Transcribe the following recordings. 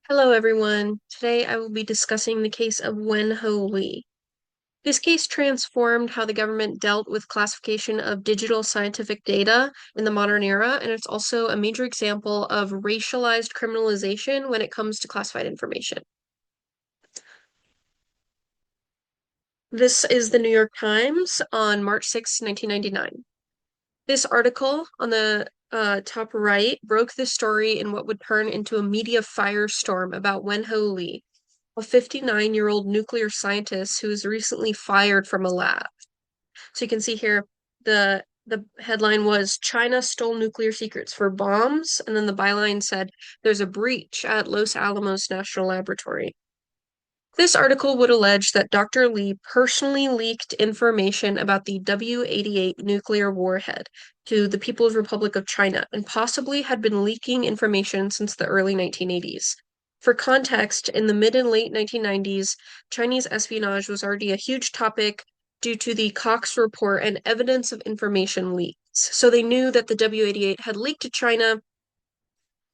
Hello, everyone. Today I will be discussing the case of Wen Ho Lee. This case transformed how the government dealt with classification of digital scientific data in the modern era, and it's also a major example of racialized criminalization when it comes to classified information. This is the New York Times on March 6, 1999. This article on the top right broke the story in what would turn into a media firestorm about Wen Ho Lee, a 59-year-old nuclear scientist who was recently fired from a lab. So you can see here the headline was China stole nuclear secrets for bombs, and then the byline said there's a breach at Los Alamos National Laboratory. This article would allege that Dr. Lee personally leaked information about the W-88 nuclear warhead to the People's Republic of China and possibly had been leaking information since the early 1980s. For context, in the mid and late 1990s, Chinese espionage was already a huge topic due to the Cox Report and evidence of information leaks. So they knew that the W-88 had leaked to China,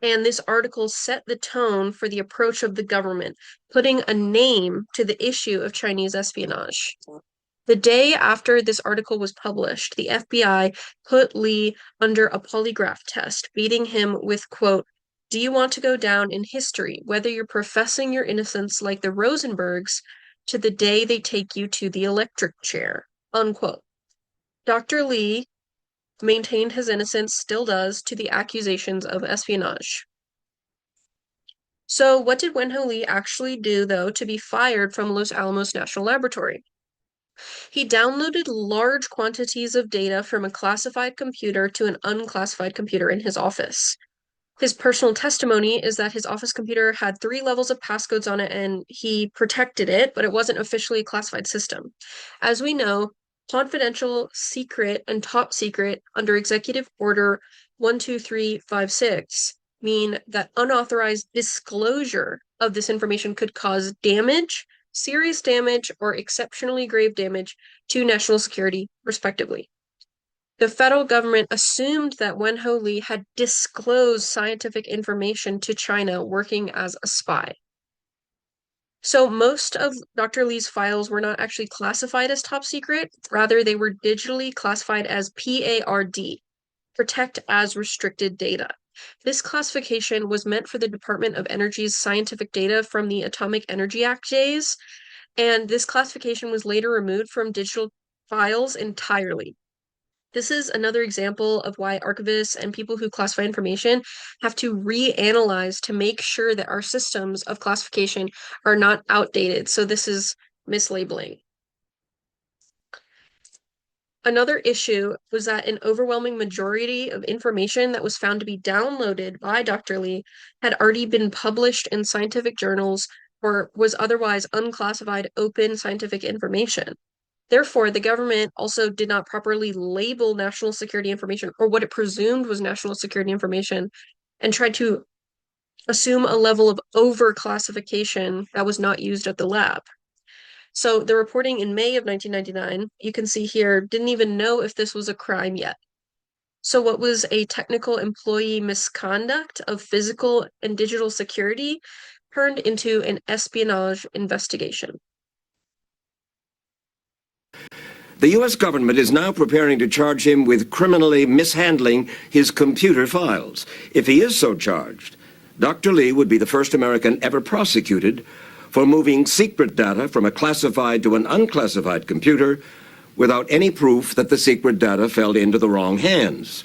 and this article set the tone for the approach of the government, putting a name to the issue of Chinese espionage. The day after this article was published, the FBI put Lee under a polygraph test, beating him with, quote, "Do you want to go down in history, whether you're professing your innocence like the Rosenbergs to the day they take you to the electric chair," unquote. Dr. Lee maintained his innocence, still does, to the accusations of espionage. So, what did Wen Ho Lee actually do, though, to be fired from Los Alamos National Laboratory? He downloaded large quantities of data from a classified computer to an unclassified computer in his office. His personal testimony is that his office computer had 3 levels of passcodes on it and he protected it, but it wasn't officially a classified system. As we know, confidential, secret, and top secret under Executive Order 12356 mean that unauthorized disclosure of this information could cause damage, serious damage, or exceptionally grave damage to national security, respectively. The federal government assumed that Wen Ho Lee had disclosed scientific information to China working as a spy. So most of Dr. Lee's files were not actually classified as top secret, rather they were digitally classified as PARD, protect as restricted data. This classification was meant for the Department of Energy's scientific data from the Atomic Energy Act days, and this classification was later removed from digital files entirely. This is another example of why archivists and people who classify information have to reanalyze to make sure that our systems of classification are not outdated. So this is mislabeling. Another issue was that an overwhelming majority of information that was found to be downloaded by Dr. Lee had already been published in scientific journals or was otherwise unclassified open scientific information. Therefore, the government also did not properly label national security information or what it presumed was national security information and tried to assume a level of overclassification that was not used at the lab. So the reporting in May of 1999, you can see here, didn't even know if this was a crime yet. So what was a technical employee misconduct of physical and digital security turned into an espionage investigation. The U.S. government is now preparing to charge him with criminally mishandling his computer files. If he is so charged, Dr. Lee would be the first American ever prosecuted for moving secret data from a classified to an unclassified computer without any proof that the secret data fell into the wrong hands.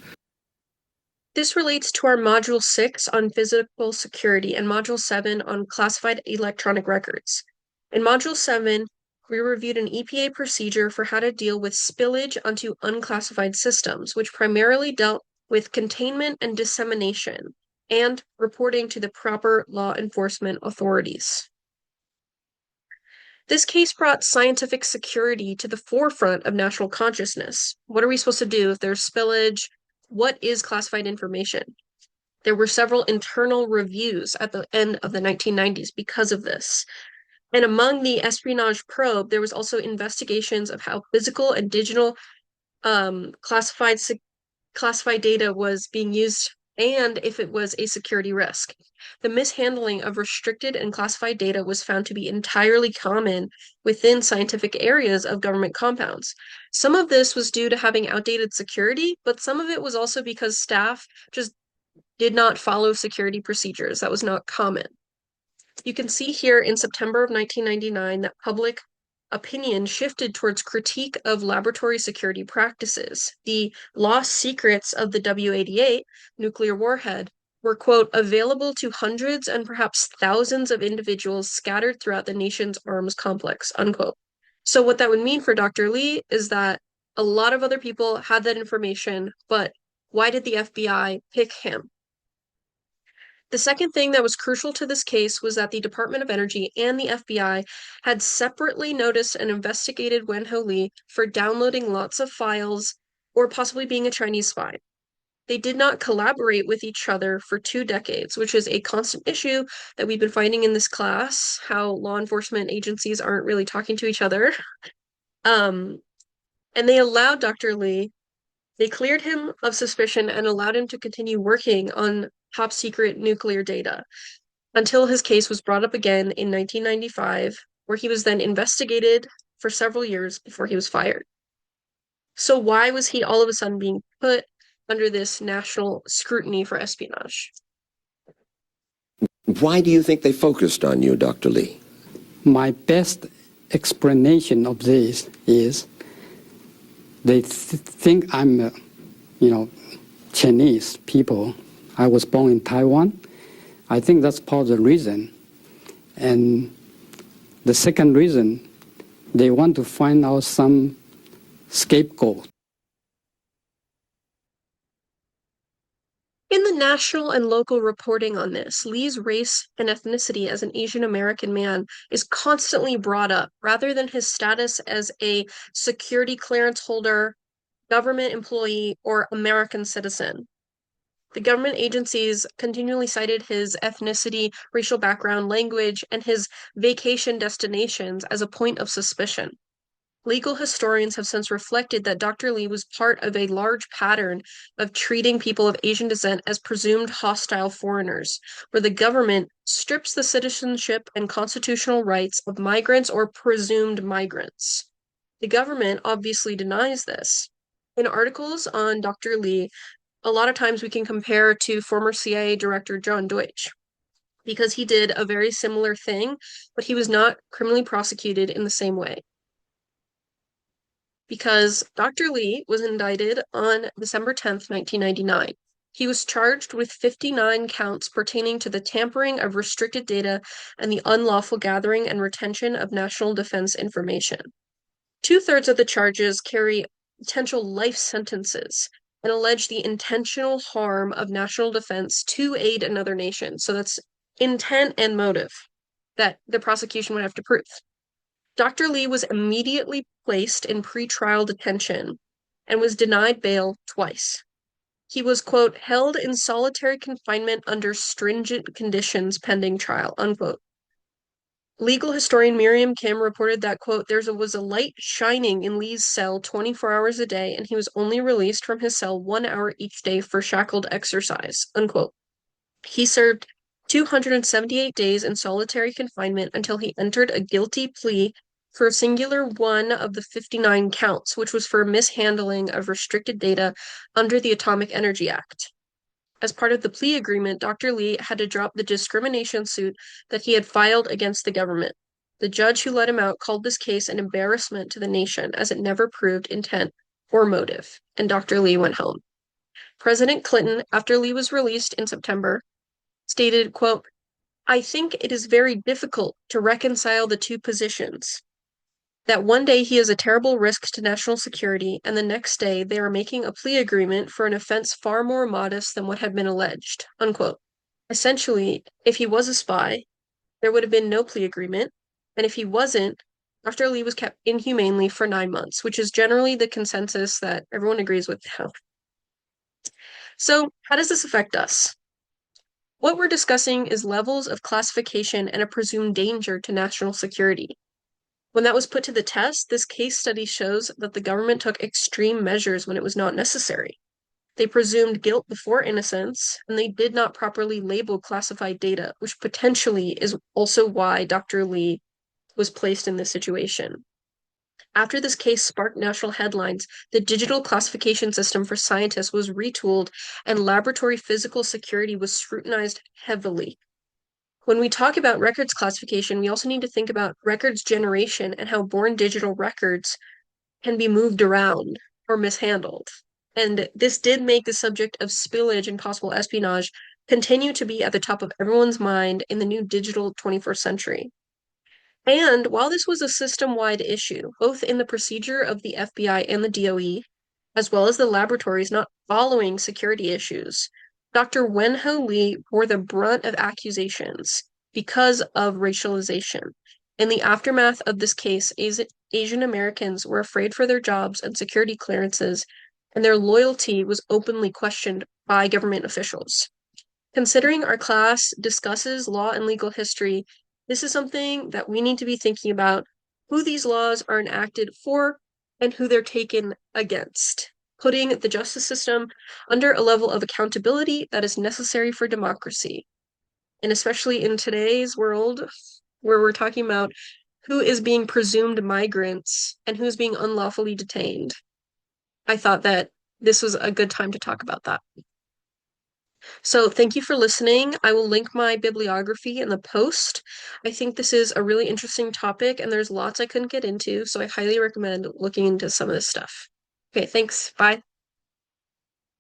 This relates to our Module 6 on physical security and Module 7 on classified electronic records. In Module 7, we reviewed an EPA procedure for how to deal with spillage onto unclassified systems, which primarily dealt with containment and dissemination and reporting to the proper law enforcement authorities. This case brought scientific security to the forefront of national consciousness. What are we supposed to do if there's spillage? What is classified information? There were several internal reviews at the end of the 1990s because of this. And among the espionage probe, there was also investigations of how physical and digital classified data was being used and if it was a security risk. The mishandling of restricted and classified data was found to be entirely common within scientific areas of government compounds. Some of this was due to having outdated security, but some of it was also because staff just did not follow security procedures. That was not common. You can see here in September of 1999 that public opinion shifted towards critique of laboratory security practices. The lost secrets of the W-88 nuclear warhead were, quote, available to hundreds and perhaps thousands of individuals scattered throughout the nation's arms complex, unquote. So what that would mean for Dr. Lee is that a lot of other people had that information, but why did the FBI pick him? The second thing that was crucial to this case was that the Department of Energy and the FBI had separately noticed and investigated Wen Ho Lee for downloading lots of files or possibly being a Chinese spy. They did not collaborate with each other for 2 decades, which is a constant issue that we've been finding in this class, how law enforcement agencies aren't really talking to each other. And they allowed Dr. Lee, they cleared him of suspicion and allowed him to continue working on top secret nuclear data until his case was brought up again in 1995, where he was then investigated for several years before he was fired. So, why was he all of a sudden being put under this national scrutiny for espionage? Why do you think they focused on you, Dr. Lee? My best explanation of this is they think I'm, Chinese people. I was born in Taiwan. I think that's part of the reason. And the second reason, they want to find out some scapegoat. In the national and local reporting on this, Lee's race and ethnicity as an Asian American man is constantly brought up, rather than his status as a security clearance holder, government employee, or American citizen. The government agencies continually cited his ethnicity, racial background, language, and his vacation destinations as a point of suspicion. Legal historians have since reflected that Dr. Lee was part of a large pattern of treating people of Asian descent as presumed hostile foreigners, where the government strips the citizenship and constitutional rights of migrants or presumed migrants. The government obviously denies this. In articles on Dr. Lee, a lot of times we can compare to former CIA Director John Deutsch because he did a very similar thing, but he was not criminally prosecuted in the same way. Because Dr. Lee was indicted on December 10th, 1999. He was charged with 59 counts pertaining to the tampering of restricted data and the unlawful gathering and retention of national defense information. 2/3 of the charges carry potential life sentences and allege the intentional harm of national defense to aid another nation. So that's intent and motive that the prosecution would have to prove. Dr. Lee was immediately placed in pretrial detention and was denied bail twice. He was, quote, held in solitary confinement under stringent conditions pending trial, unquote. Legal historian Miriam Kim reported that, quote, there was a light shining in Lee's cell 24 hours a day, and he was only released from his cell 1 hour each day for shackled exercise, unquote. He served 278 days in solitary confinement until he entered a guilty plea for a singular one of the 59 counts, which was for mishandling of restricted data under the Atomic Energy Act. As part of the plea agreement, Dr. Lee had to drop the discrimination suit that he had filed against the government. The judge who let him out called this case an embarrassment to the nation, as it never proved intent or motive, and Dr. Lee went home. President Clinton, after Lee was released in September, stated, quote, I think it is very difficult to reconcile the two positions. That one day he is a terrible risk to national security, and the next day they are making a plea agreement for an offense far more modest than what had been alleged, unquote. Essentially, if he was a spy, there would have been no plea agreement, and if he wasn't, Dr. Lee was kept inhumanely for 9 months, which is generally the consensus that everyone agrees with now. So, how does this affect us? What we're discussing is levels of classification and a presumed danger to national security. When that was put to the test, this case study shows that the government took extreme measures when it was not necessary. They presumed guilt before innocence, and they did not properly label classified data, which potentially is also why Dr. Lee was placed in this situation. After this case sparked national headlines, the digital classification system for scientists was retooled and laboratory physical security was scrutinized heavily. When we talk about records classification, we also need to think about records generation and how born digital records can be moved around or mishandled. And this did make the subject of spillage and possible espionage continue to be at the top of everyone's mind in the new digital 21st century. And while this was a system-wide issue, both in the procedure of the FBI and the DOE, as well as the laboratories not following security issues, Dr. Wen Ho Lee bore the brunt of accusations because of racialization. In the aftermath of this case, Asian Americans were afraid for their jobs and security clearances, and their loyalty was openly questioned by government officials. Considering our class discusses law and legal history, this is something that we need to be thinking about who these laws are enacted for and who they're taken against, putting the justice system under a level of accountability that is necessary for democracy. And especially in today's world, where we're talking about who is being presumed migrants and who's being unlawfully detained, I thought that this was a good time to talk about that. So thank you for listening. I will link my bibliography in the post. I think this is a really interesting topic and there's lots I couldn't get into, so I highly recommend looking into some of this stuff. Okay, thanks. Bye.